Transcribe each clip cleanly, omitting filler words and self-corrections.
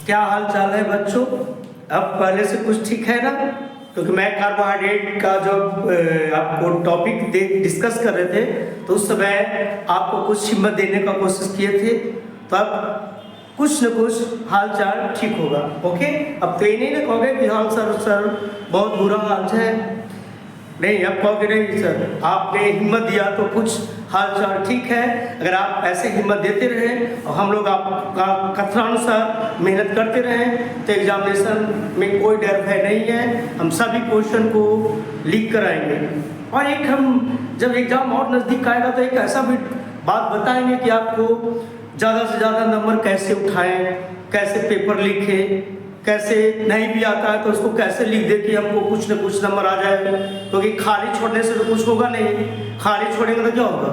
क्या हाल चाल है बच्चों? अब पहले से कुछ ठीक है ना? क्योंकि मैं कार्बोहाइड्रेट का जो आपको टॉपिक डिस्कस कर रहे थे तो उस समय आपको कुछ हिम्मत देने का कोशिश किए थे, तो अब कुछ न कुछ हाल चाल ठीक होगा। ओके, अब तो ये नहीं ना कहोगे कि हाल सर बहुत बुरा हाल है। नहीं, अब कहोगे नहीं सर आपने हिम्मत दिया तो कुछ हाल चाल ठीक है। अगर आप ऐसे हिम्मत देते रहें और हम लोग आपका कथनानुसार मेहनत करते रहें तो एग्जामिनेशन में कोई डर भय नहीं है। हम सभी क्वेश्चन को लिख कर आएंगे और एक हम जब एग्जाम और नज़दीक आएगा तो एक ऐसा भी बात बताएंगे कि आपको ज़्यादा से ज़्यादा नंबर कैसे उठाएं, कैसे पेपर लिखें, कैसे नहीं भी आता है तो उसको कैसे लिख दे कि हमको कुछ न कुछ नंबर आ जाए। क्योंकि खाली छोड़ने से तो कुछ होगा नहीं। खाली छोड़ेंगे तो क्या होगा?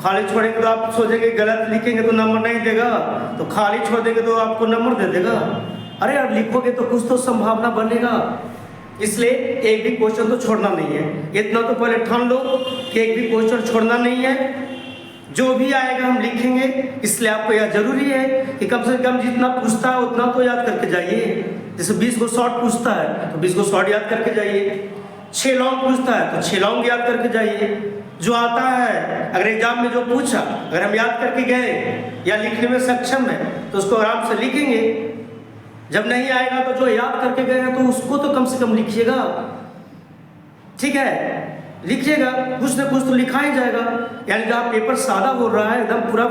खाली छोड़ेंगे तो आप सोचेंगे गलत लिखेंगे तो नंबर नहीं देगा, तो खाली छोड़ देंगे तो आपको नंबर दे देगा। अरे यार लिखोगे तो कुछ तो संभावना बनेगा, इसलिए एक भी क्वेश्चन तो छोड़ना नहीं है। इतना तो पहले ठान लो कि एक भी क्वेश्चन छोड़ना नहीं है। जो भी आएगा हम लिखेंगे, इसलिए आपको यह जरूरी है कि कम से कम जितना पूछता है उतना तो याद करके जाइए। जैसे 20 को शॉर्ट पूछता है तो 20 को शॉर्ट याद करके जाइए, 6 लॉन्ग पूछता है तो 6 लॉन्ग याद करके जाइए। जो आता है अगर एग्जाम में जो पूछा अगर हम याद करके गए या लिखने में सक्षम है तो उसको आराम से लिखेंगे। जब नहीं आएगा तो जो याद करके गए हैं तो उसको तो कम से कम लिखिएगा, ठीक है? लिखिएगा, कुछ ना कुछ तो लिखा ही जाएगा। यानी जहाँ पेपर सादा हो रहा है एकदम पूरा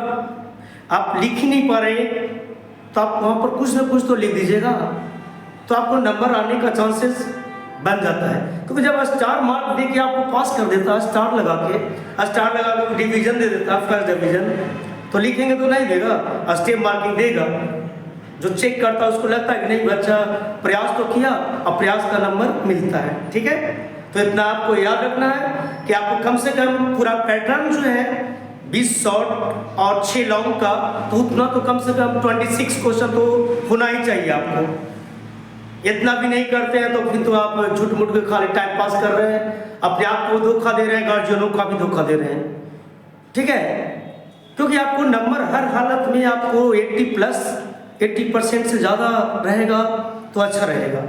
आप लिख ही नहीं पा रहे तो आप वहाँ पर कुछ ना कुछ तो लिख दीजिएगा, तो आपको नंबर आने का चांसेस बन जाता है। क्योंकि जब स्टार मार्क दे के आपको पास कर देता है, स्टार लगा के डिवीजन दे देता है, फर्स्ट डिवीजन, तो लिखेंगे तो नहीं देगा, स्टेप मार्किंग देगा। जो चेक करता है उसको लगता है कि नहीं बच्चा प्रयास तो किया और प्रयास का नंबर मिलता है, ठीक है? तो इतना आपको याद रखना है कि आपको कम से कम पूरा पैटर्न जो है 20 शॉर्ट और 6 लॉन्ग का, तो उतना तो कम से कम 26 क्वेश्चन तो होना ही चाहिए आपको। इतना भी नहीं करते हैं तो फिर तो आप झूठ मूठ के खाली टाइम पास कर रहे हैं, अपने आप को धोखा दे रहे हैं, गार्जियनों का भी धोखा दे रहे हैं, ठीक है? क्योंकि आपको नंबर हर हालत में आपको 80% से ज़्यादा रहेगा तो अच्छा रहेगा,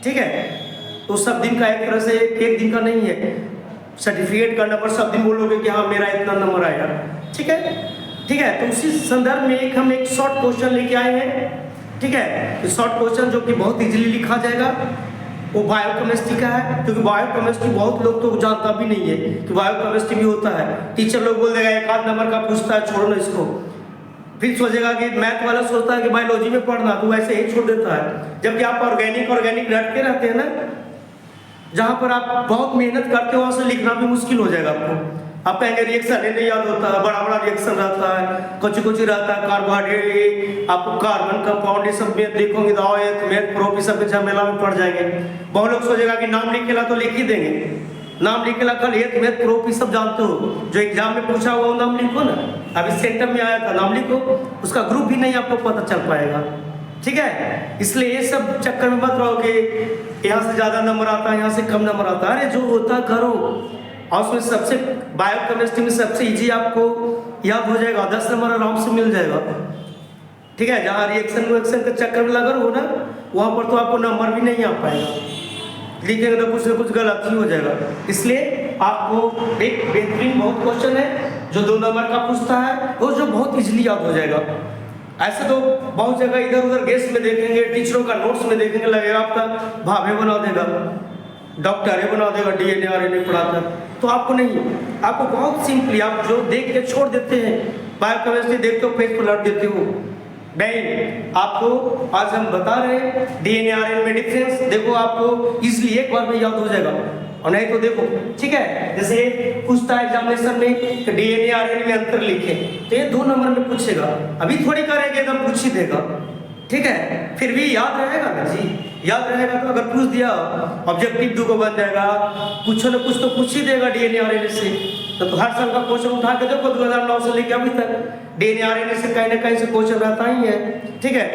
ठीक है? तो सब दिन का एक तरह से एक दिन का नहीं है सर्टिफिकेट का नंबर, सब दिन बोलोगे कि हाँ मेरा इतना नंबर आया, ठीक है? ठीक है, तो उसी संदर्भ में हम एक शॉर्ट क्वेश्चन लेके आए हैं, ठीक है? तो शॉर्ट क्वेश्चन जो कि बहुत इजीली लिखा जाएगा वो बायोकेमिस्ट्री का है। क्योंकि बायोकेमिस्ट्री बहुत लोग तो जानता भी नहीं है कि बायोकेमिस्ट्री भी होता है। टीचर लोग बोल देगा एक आध नंबर का पूछता है, छोड़ो ना इसको। फिर सोचेगा कि मैथ वाला सोचता है कि बायोलॉजी में पढ़ना, तो वैसे ही छोड़ देता है। जबकि आप ऑर्गेनिक रटते रहते हैं ना, जहाँ पर आप बहुत मेहनत करते हो वहाँ से लिखना भी मुश्किल हो जाएगा आपको। आप कहेंगे रिएक्शन नहीं याद होता है, बड़ा बड़ा रिएक्शन रहता है, कुछ रहता है, कार्बोहाइड्रेट, आपको कार्बन कंपाउंड ये सब में देखोगे तो मैथ प्रोप सब के झमेला में पड़ जाएंगे। बहुत लोग सोचेगा कि नाम लिखेला तो लिख ही देंगे, नाम लिखेला कल मैथ प्रोप ये सब जानते हो, जो एग्जाम में पूछा हुआ वो नाम लिखो ना। अभी सेंटर में आया था नाम लिखो, उसका ग्रुप भी नहीं आपको पता चल पाएगा, ठीक है? इसलिए ये सब चक्कर में मत रहो कि यहाँ से ज़्यादा नंबर आता है, यहाँ से कम नंबर आता है। अरे जो होता करो, और उसमें सबसे बायोकेमिस्ट्री में सबसे इजी आपको याद हो जाएगा, 10 नंबर आराम से मिल जाएगा, ठीक है? जहाँ रिएक्शन के चक्कर में लगा हो ना, वहाँ पर तो आपको नंबर भी नहीं आ पाएगा, लिखेंगे तो कुछ ना कुछ गलत ही हो जाएगा। इसलिए आपको एक बेहतरीन बहुत क्वेश्चन है जो 2 नंबर का पूछता है, वो जो बहुत इजीली याद हो जाएगा। ऐसे तो बहुत जगह इधर उधर गेस्ट में देखेंगे, टीचरों का नोट्स में देखेंगे, लगेगा आपका भावे बना देगा, डॉक्टर बना देगा DNA RNA पढ़ाकर। तो आपको नहीं, आपको बहुत सिंपली आप जो देख के छोड़ देते हैं, बायोकेमिस्ट्री देखते हो पेज पर लट देते हो, नहीं आपको आज हम बता रहे हैं DNA RNA में डिफरेंस देखो, आपको इजीली एक बार में याद हो जाएगा। और नहीं तो देखो, ठीक है, जैसे पूछता है एग्जामिनेशन में कि DNA RNA में अंतर लिखे, तो ये 2 नंबर में पूछेगा, अभी थोड़ी करेंगे एकदम पूछ ही देगा, ठीक है? फिर भी याद रहेगा ना जी, याद रहेगा तो अगर पूछ दिया ऑब्जेक्टिव 2 को बन जाएगा, कुछ न कुछ तो पूछ ही देगा DNA RNA से। तो हर साल का क्वेश्चन उठा के देखो 2009 से लेकर अभी तक DNA RNA से कहीं ना कहीं से क्वेश्चन रहता ही है, ठीक है?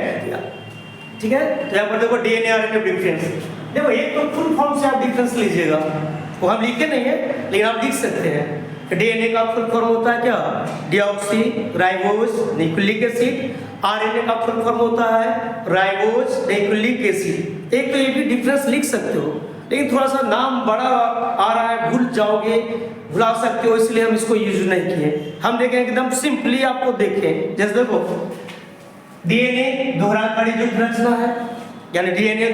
ठीक है, तो यहाँ पर देखो DNA RNA डिफरेंस, देखो एक तो फुल फॉर्म से आप डिफरेंस लीजिएगा, वो हम लिखे नहीं है लेकिन आप लिख सकते हैं। डीएनए का फुल फॉर्म होता है क्या? Deoxy ribose nucleic acid. RNA का फुल फॉर्म होता है राइबोज न्यूक्लिक एसिड। एक तो ये भी डिफरेंस लिख सकते हो, लेकिन थोड़ा सा नाम बड़ा आ रहा है, भूल जाओगे, भुला सकते हो, इसलिए हम इसको यूज नहीं किए। हम देखें एकदम सिंपली आपको देखें, जैसे देखो डीएनए दोहरा कड़ी युक्त रचना है, यानी डीएनए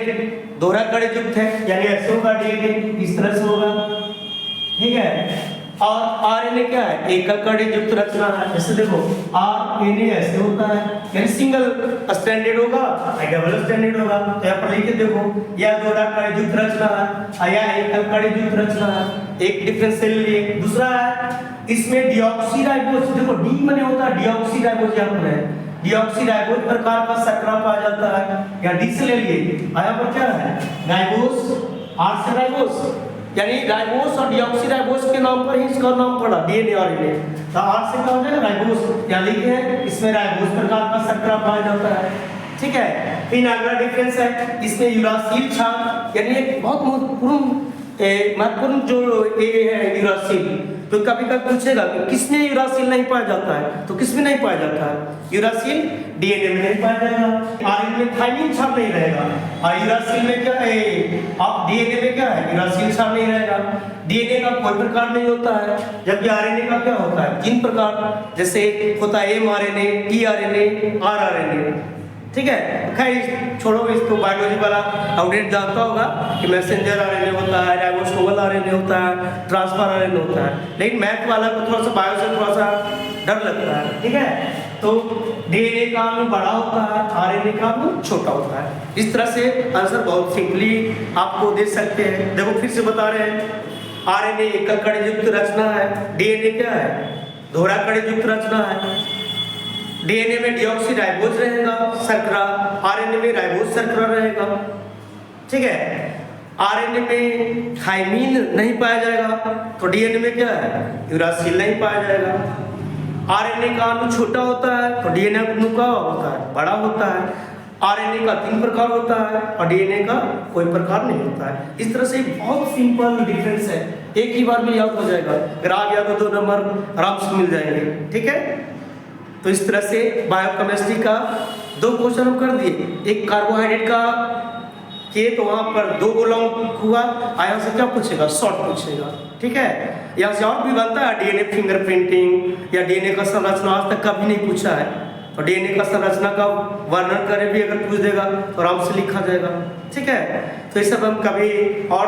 दोहरा कड़ी युक्त है, यानी ऐसे होगा डीएनए, इस तरह से होगा, ठीक है। और आरएनए क्या है? एकल कड़ी युक्त रचना है। जैसे देखो आरएनए ऐसे होता है, यानी सिंगल स्ट्रैंडेड होगा या डबल स्ट्रैंडेड होगा। तो यहाँ पर लिखे देखो, यह दोहरा कड़ी युक्त रचना है, यह एकल कड़ी युक्त रचना है। एक डिफरेंस ले लिए। दूसरा है इसमें डीऑक्सीराइबोज, देखो डी माने होता है डीऑक्सीराइबोज, यहाँ पर है डीऑक्सीराइबोज प्रकार का शर्करा पाया जाता है, या डी से ले लिए। यहाँ पर क्या है? राइबोज, आर से राइबोज, यानी राइबोस और डीऑक्सीराइबोस के नाम पर ही इसका नाम पड़ा डीएनए और आरएनए। तो आर से क्या हो जाएगा? राइबोस, या लिखे हैं इसमें राइबोस प्रकार का शर्करा पाया जाता है, ठीक है। फिर अगला डिफरेंस है इसमें यूरासिल क्षार, यानी एक बहुत महत्वपूर्ण जो ये है यूरासिल। तो कभी कभी पूछेगा कि किसमें यूरासिल नहीं पाया जाता है, तो किसमें नहीं पाया जाता है? यूरासिल डीएनए में नहीं पाया जाएगा, आरएनए में थाइमिन क्षार नहीं रहेगा, और यूरासिल में क्या है? आप डीएनए में क्या है? यूरासिल क्षार नहीं रहेगा। डीएनए का कोई प्रकार नहीं होता है, जबकि आरएनए का क्या होता है? 3 प्रकार, जैसे होता है एमआरएनए, टीआरएनए, आरआरएनए, ठीक है। खैर छोड़ो, इसको बायोलॉजी वाला अपडेट जानता होगा कि मैसेंजर आरएनए होता है, राइबोसोमल आरएनए होता है, ट्रांसफर आरएनए होता है, लेकिन मैथ वाला को थोड़ा सा बायो से थोड़ा सा डर लगता है, ठीक है। तो डीएनए का अणु बड़ा होता है, आरएनए का अणु छोटा होता है। इस तरह से आंसर बहुत सिंपली आपको दे सकते हैं। देखो फिर से बता रहे हैं, आरएनए एकल कड़ी युक्त रचना है, डीएनए क्या है? दोहरा कड़ी युक्त रचना है। डीएनए में डीऑक्सीराइबोज रहेगा शर्करा, आरएनए में राइबोज शर्करा रहेगा, ठीक है। आरएनए में थाइमिन नहीं पाया जाएगा, तो डीएनए में क्या है? यूरासिल नहीं पाया जाएगा। आरएनए का अणु छोटा होता है, तो डीएनए अणु का होता है बड़ा होता है। आरएनए का 3 प्रकार होता है और डीएनए का कोई प्रकार नहीं होता है। इस तरह से बहुत सिंपल डिफरेंस है, एक ही बार में याद हो जाएगा। ग्राफ या 2 नंबर आराम से मिल जाएंगे, ठीक है। तो इस तरह से बायोकेमिस्ट्री का 2 क्वेश्चन हम कर दिए। एक कार्बोहाइड्रेट का किए तो वहां पर 2 लॉन्ग हुआ, यहाँ से क्या पूछेगा? शॉर्ट पूछेगा, ठीक है। यहाँ से और भी बनता है डीएनए फिंगरप्रिंटिंग या डीएनए का संरचना, आज तक कभी नहीं पूछा है। तो डीएनए का संरचना का वर्णन करे भी अगर पूछ देगा तो आराम से लिखा जाएगा, ठीक है। तो ये सब हम कभी और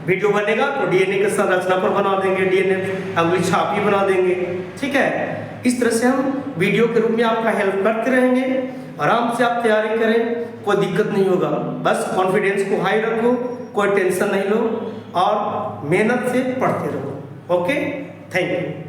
वीडियो बनेगा तो डीएनए के संरचना पर बना देंगे, डीएनए अंगुली छाप ही बना देंगे, ठीक है। इस तरह से हम वीडियो के रूप में आपका हेल्प करते रहेंगे। आराम से आप तैयारी करें, कोई दिक्कत नहीं होगा। बस कॉन्फिडेंस को हाई रखो, कोई टेंशन नहीं लो और मेहनत से पढ़ते रहो। Okay, thank you.